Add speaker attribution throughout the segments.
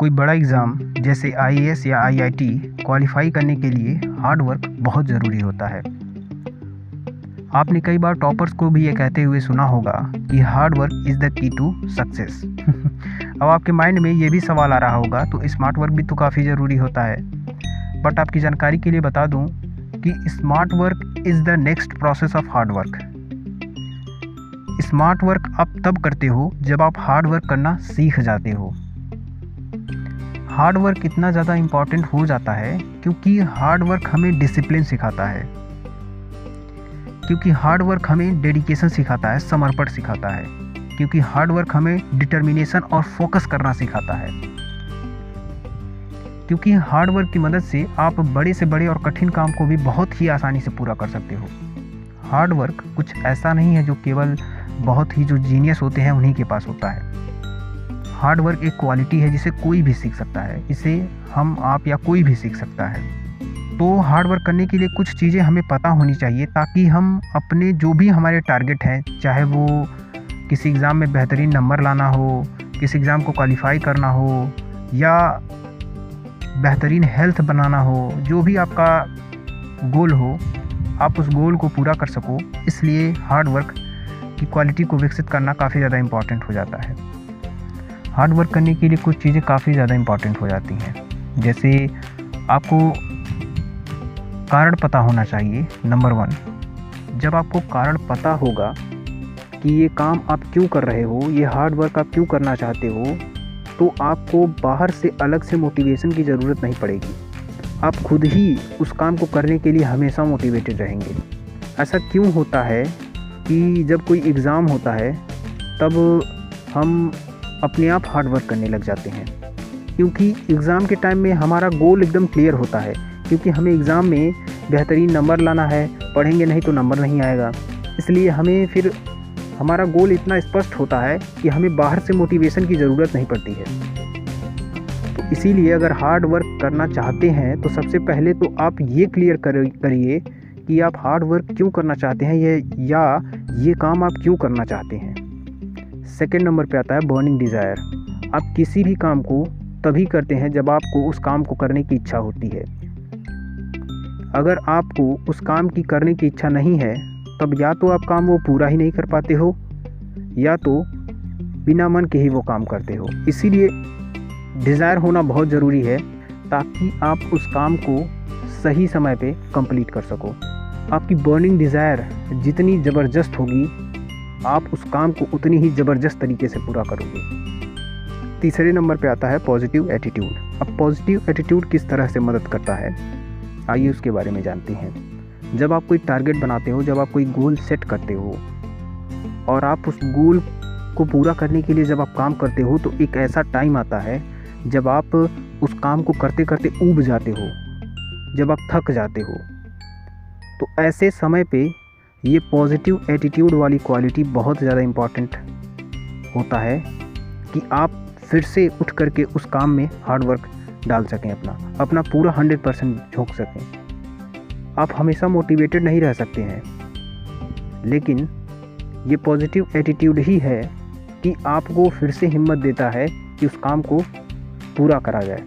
Speaker 1: कोई बड़ा एग्ज़ाम जैसे आईएएस या आईआईटी क्वालिफाई करने के लिए हार्ड वर्क बहुत ज़रूरी होता है। आपने कई बार टॉपर्स को भी ये कहते हुए सुना होगा कि hard work is the key to success. अब आपके माइंड में ये भी सवाल आ रहा होगा तो स्मार्ट वर्क भी तो काफ़ी ज़रूरी होता है। बट आपकी जानकारी के लिए बता दूं कि smart work is the next process of hard work. Smart work आप तब करते हो जब आप हार्ड वर्क करना सीख जाते हो। हार्ड वर्क इतना ज़्यादा इम्पॉर्टेंट हो जाता है क्योंकि हार्ड वर्क हमें डिसिप्लिन सिखाता है, क्योंकि हार्ड वर्क हमें डेडिकेशन सिखाता है, समर्पण सिखाता है, क्योंकि हार्ड वर्क हमें डिटर्मिनेशन और फोकस करना सिखाता है, क्योंकि हार्ड वर्क की मदद से आप बड़े से बड़े और कठिन काम को भी बहुत ही आसानी से पूरा कर सकते हो। हार्ड वर्क कुछ ऐसा नहीं है जो केवल बहुत ही जो जीनियस होते हैं उन्हीं के पास होता है। हार्ड वर्क एक क्वालिटी है जिसे कोई भी सीख सकता है, इसे हम, आप या कोई भी सीख सकता है। तो हार्ड वर्क करने के लिए कुछ चीज़ें हमें पता होनी चाहिए ताकि हम अपने जो भी हमारे टारगेट हैं, चाहे वो किसी एग्ज़ाम में बेहतरीन नंबर लाना हो, किसी एग्ज़ाम को क्वालिफाई करना हो या बेहतरीन हेल्थ बनाना हो, जो भी आपका गोल हो, आप उस गोल को पूरा कर सको। इसलिए हार्ड वर्क की क्वालिटी को विकसित करना काफ़ी ज़्यादा इम्पॉर्टेंट हो जाता है। हार्ड वर्क करने के लिए कुछ चीज़ें काफ़ी ज़्यादा इम्पॉर्टेंट हो जाती हैं, जैसे आपको कारण पता होना चाहिए। नंबर 1, जब आपको कारण पता होगा कि ये काम आप क्यों कर रहे हो, ये हार्ड वर्क आप क्यों करना चाहते हो, तो आपको बाहर से अलग से मोटिवेशन की ज़रूरत नहीं पड़ेगी। आप खुद ही उस काम को करने के लिए हमेशा मोटिवेटेड रहेंगे। ऐसा क्यों होता है कि जब कोई एग्ज़ाम होता है तब हम अपने आप हार्ड वर्क करने लग जाते हैं, क्योंकि एग्ज़ाम के टाइम में हमारा गोल एकदम क्लियर होता है, क्योंकि हमें एग्ज़ाम में बेहतरीन नंबर लाना है, पढ़ेंगे नहीं तो नंबर नहीं आएगा। इसलिए हमें फिर हमारा गोल इतना स्पष्ट होता है कि हमें बाहर से मोटिवेशन की ज़रूरत नहीं पड़ती है। तो इसीलिए अगर हार्ड वर्क करना चाहते हैं तो सबसे पहले तो आप ये क्लियर करिए कि आप हार्ड वर्क क्यों करना चाहते हैं, ये काम आप क्यों करना चाहते हैं। सेकेंड नंबर पे आता है बर्निंग डिज़ायर। आप किसी भी काम को तभी करते हैं जब आपको उस काम को करने की इच्छा होती है। अगर आपको उस काम की करने की इच्छा नहीं है तब या तो आप काम वो पूरा ही नहीं कर पाते हो या तो बिना मन के ही वो काम करते हो। इसीलिए डिज़ायर होना बहुत ज़रूरी है ताकि आप उस काम को सही समय पे कंप्लीट कर सको। आपकी बर्निंग डिज़ायर जितनी ज़बरदस्त होगी आप उस काम को उतनी ही ज़बरदस्त तरीके से पूरा करोगे। तीसरे नंबर पे आता है पॉजिटिव एटीट्यूड। अब पॉजिटिव एटीट्यूड किस तरह से मदद करता है, आइए उसके बारे में जानते हैं। जब आप कोई टारगेट बनाते हो, जब आप कोई गोल सेट करते हो और आप उस गोल को पूरा करने के लिए जब आप काम करते हो तो एक ऐसा टाइम आता है जब आप उस काम को करते करते ऊब जाते हो, जब आप थक जाते हो। तो ऐसे समय पे ये पॉजिटिव एटीट्यूड वाली क्वालिटी बहुत ज़्यादा इम्पॉर्टेंट होता है कि आप फिर से उठ करके उस काम में हार्ड वर्क डाल सकें, अपना पूरा 100% झोंक सकें। आप हमेशा मोटिवेटेड नहीं रह सकते हैं, लेकिन ये पॉजिटिव एटीट्यूड ही है कि आपको फिर से हिम्मत देता है कि उस काम को पूरा करा जाए।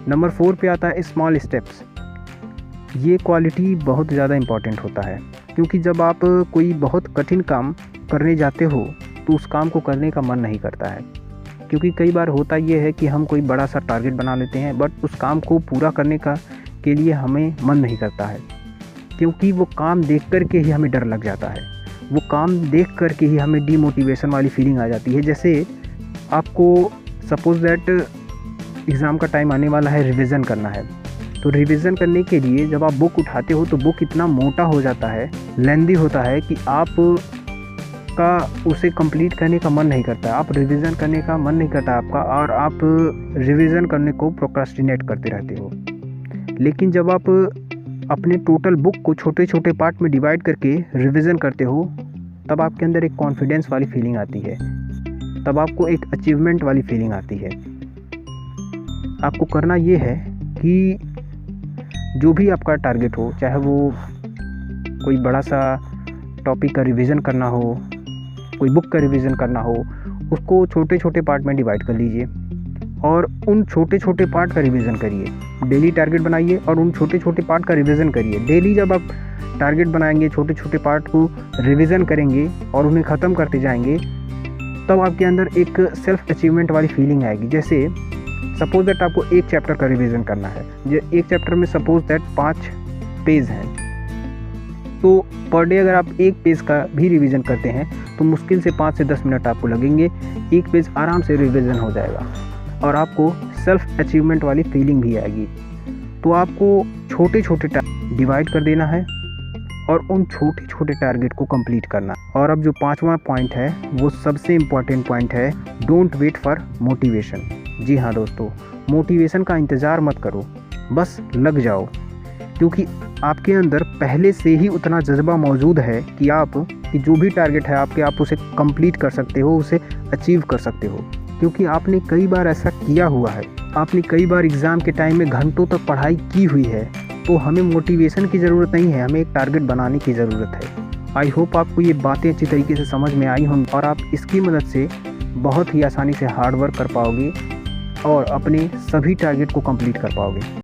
Speaker 1: नंबर 4 पे आता है स्मॉल स्टेप्स। ये क्वालिटी बहुत ज़्यादा इम्पॉर्टेंट होता है, क्योंकि जब आप कोई बहुत कठिन काम करने जाते हो तो उस काम को करने का मन नहीं करता है, क्योंकि कई बार होता ये है कि हम कोई बड़ा सा टारगेट बना लेते हैं बट उस काम को पूरा करने के लिए हमें मन नहीं करता है, क्योंकि वो काम देख कर के ही हमें डर लग जाता है, वो काम देख कर के ही हमें डीमोटिवेशन वाली फीलिंग आ जाती है। जैसे आपको सपोज़ दैट एग्ज़ाम का टाइम आने वाला है, रिवीजन करना है, तो रिवीजन करने के लिए जब आप बुक उठाते हो तो बुक इतना मोटा हो जाता है, लेंदी होता है कि आप का उसे कंप्लीट करने का मन नहीं करता, आप रिवीजन करने का मन नहीं करता आपका, और आप रिवीजन करने को प्रोक्रास्टिनेट करते रहते हो। लेकिन जब आप अपने टोटल बुक को छोटे छोटे पार्ट में डिवाइड करके रिवीजन करते हो तब आपके अंदर एक कॉन्फिडेंस वाली फीलिंग आती है, तब आपको एक अचीवमेंट वाली फीलिंग आती है। आपको करना ये है कि जो भी आपका टारगेट हो, चाहे वो कोई बड़ा सा टॉपिक का रिवीजन करना हो, कोई बुक का रिवीजन करना हो, उसको छोटे छोटे पार्ट में डिवाइड कर लीजिए। और उन छोटे छोटे पार्ट का रिवीजन करिए। डेली टारगेट बनाइए और उन छोटे छोटे पार्ट का रिवीजन करिए। डेली जब आप टारगेट बनाएंगे, छोटे छोटे पार्ट को रिवीजन करेंगे और उन्हें ख़त्म करते जाएंगे, तब आपके अंदर एक सेल्फ अचीवमेंट वाली फीलिंग आएगी। जैसे सपोज दैट आपको एक चैप्टर का रिवीजन करना है, एक चैप्टर में सपोज दैट 5 पेज हैं, तो पर डे अगर आप एक पेज का भी रिवीजन करते हैं तो मुश्किल से 5 से 10 मिनट आपको लगेंगे, एक पेज आराम से रिवीजन हो जाएगा और आपको सेल्फ अचीवमेंट वाली फीलिंग भी आएगी। तो आपको छोटे छोटे डिवाइड कर देना है और उन छोटे छोटे टारगेट को कंप्लीट करना। और अब जो 5वां पॉइंट है वो सबसे इम्पॉर्टेंट पॉइंट है, डोंट वेट फॉर मोटिवेशन। जी हाँ दोस्तों, मोटिवेशन का इंतज़ार मत करो, बस लग जाओ, क्योंकि आपके अंदर पहले से ही उतना जज्बा मौजूद है कि जो भी टारगेट है आपके, आप उसे कंप्लीट कर सकते हो, उसे अचीव कर सकते हो, क्योंकि आपने कई बार ऐसा किया हुआ है। आपने कई बार एग्ज़ाम के टाइम में घंटों तक पढ़ाई की हुई है। तो हमें मोटिवेशन की ज़रूरत नहीं है, हमें एक टारगेट बनाने की ज़रूरत है। आई होप आपको ये बातें अच्छी तरीके से समझ में आई होंगी और आप इसकी मदद से बहुत ही आसानी से हार्ड वर्क कर पाओगे और अपने सभी टारगेट को कंप्लीट कर पाओगे।